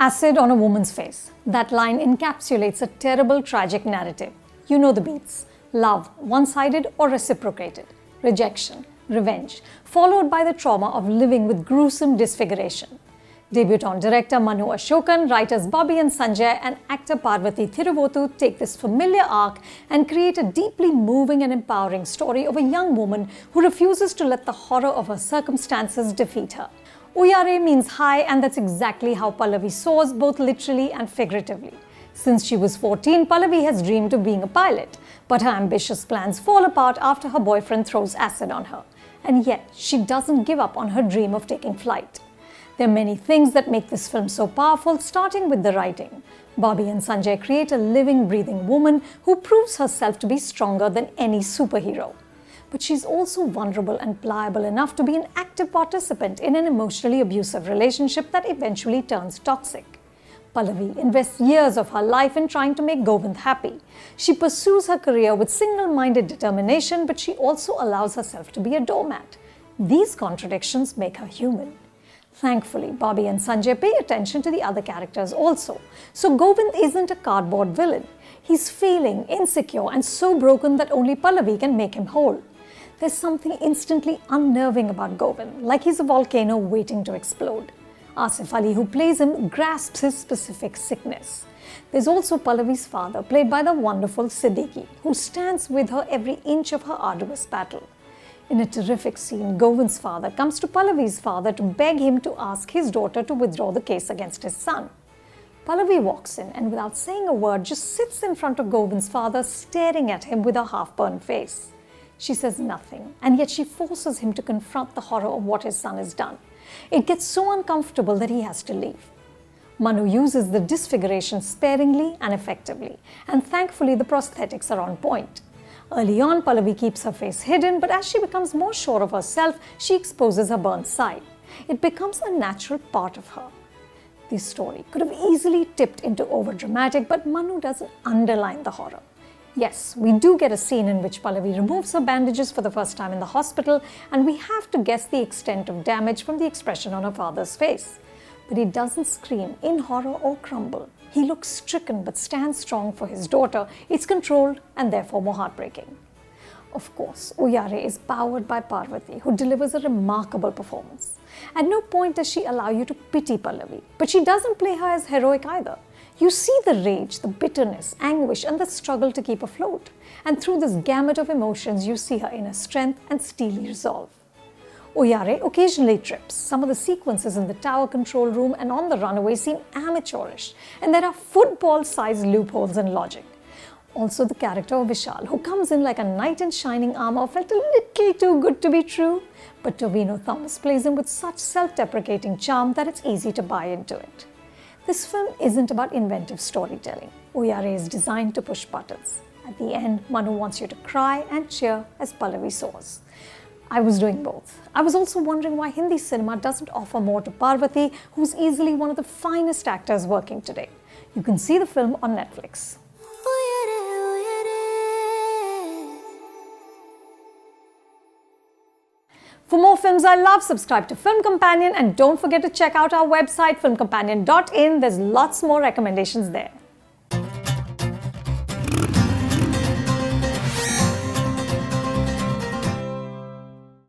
Acid on a woman's face. That line encapsulates a terrible, tragic narrative. You know the beats. Love, one-sided or reciprocated. Rejection, revenge, followed by the trauma of living with gruesome disfiguration. Debutant director Manu Ashokan, writers Bobby and Sanjay, and actor Parvathy Thiruvothu take this familiar arc and create a deeply moving and empowering story of a young woman who refuses to let the horror of her circumstances defeat her. Uyare means high, and that's exactly how Pallavi soars, both literally and figuratively. Since she was 14, Pallavi has dreamed of being a pilot, but her ambitious plans fall apart after her boyfriend throws acid on her. And yet, she doesn't give up on her dream of taking flight. There are many things that make this film so powerful, starting with the writing. Bobby and Sanjay create a living, breathing woman who proves herself to be stronger than any superhero. But she's also vulnerable and pliable enough to be an active participant in an emotionally abusive relationship that eventually turns toxic. Pallavi invests years of her life in trying to make Govind happy. She pursues her career with single-minded determination, but she also allows herself to be a doormat. These contradictions make her human. Thankfully, Bobby and Sanjay pay attention to the other characters also. So Govind isn't a cardboard villain. He's feeling insecure and so broken that only Pallavi can make him whole. There's something instantly unnerving about Govind, like he's a volcano waiting to explode. Asif Ali, who plays him, grasps his specific sickness. There's also Pallavi's father, played by the wonderful Siddiqui, who stands with her every inch of her arduous battle. In a terrific scene, Govind's father comes to Pallavi's father to beg him to ask his daughter to withdraw the case against his son. Pallavi walks in and without saying a word just sits in front of Govind's father, staring at him with a half-burned face. She says nothing, and yet she forces him to confront the horror of what his son has done. It gets so uncomfortable that he has to leave. Manu uses the disfiguration sparingly and effectively, and thankfully the prosthetics are on point. Early on, Pallavi keeps her face hidden, but as she becomes more sure of herself, she exposes her burnt side. It becomes a natural part of her. This story could have easily tipped into overdramatic, but Manu doesn't underline the horror. Yes, we do get a scene in which Pallavi removes her bandages for the first time in the hospital, and we have to guess the extent of damage from the expression on her father's face. But he doesn't scream in horror or crumble. He looks stricken but stands strong for his daughter. It's controlled and therefore more heartbreaking. Of course, Uyare is powered by Parvathy, who delivers a remarkable performance. At no point does she allow you to pity Pallavi, but she doesn't play her as heroic either. You see the rage, the bitterness, anguish, and the struggle to keep afloat. And through this gamut of emotions, you see her inner strength and steely resolve. Uyare occasionally trips. Some of the sequences in the tower control room and on the runway seem amateurish, and there are football-sized loopholes in logic. Also, the character of Vishal, who comes in like a knight in shining armor, felt a little too good to be true, but Tovino Thomas plays him with such self-deprecating charm that it's easy to buy into it. This film isn't about inventive storytelling. Uyare is designed to push buttons. At the end, Manu wants you to cry and cheer as Pallavi soars. I was doing both. I was also wondering why Hindi cinema doesn't offer more to Parvathy, who's easily one of the finest actors working today. You can see the film on Netflix. For more films I love, subscribe to Film Companion and don't forget to check out our website filmcompanion.in. There's lots more recommendations there.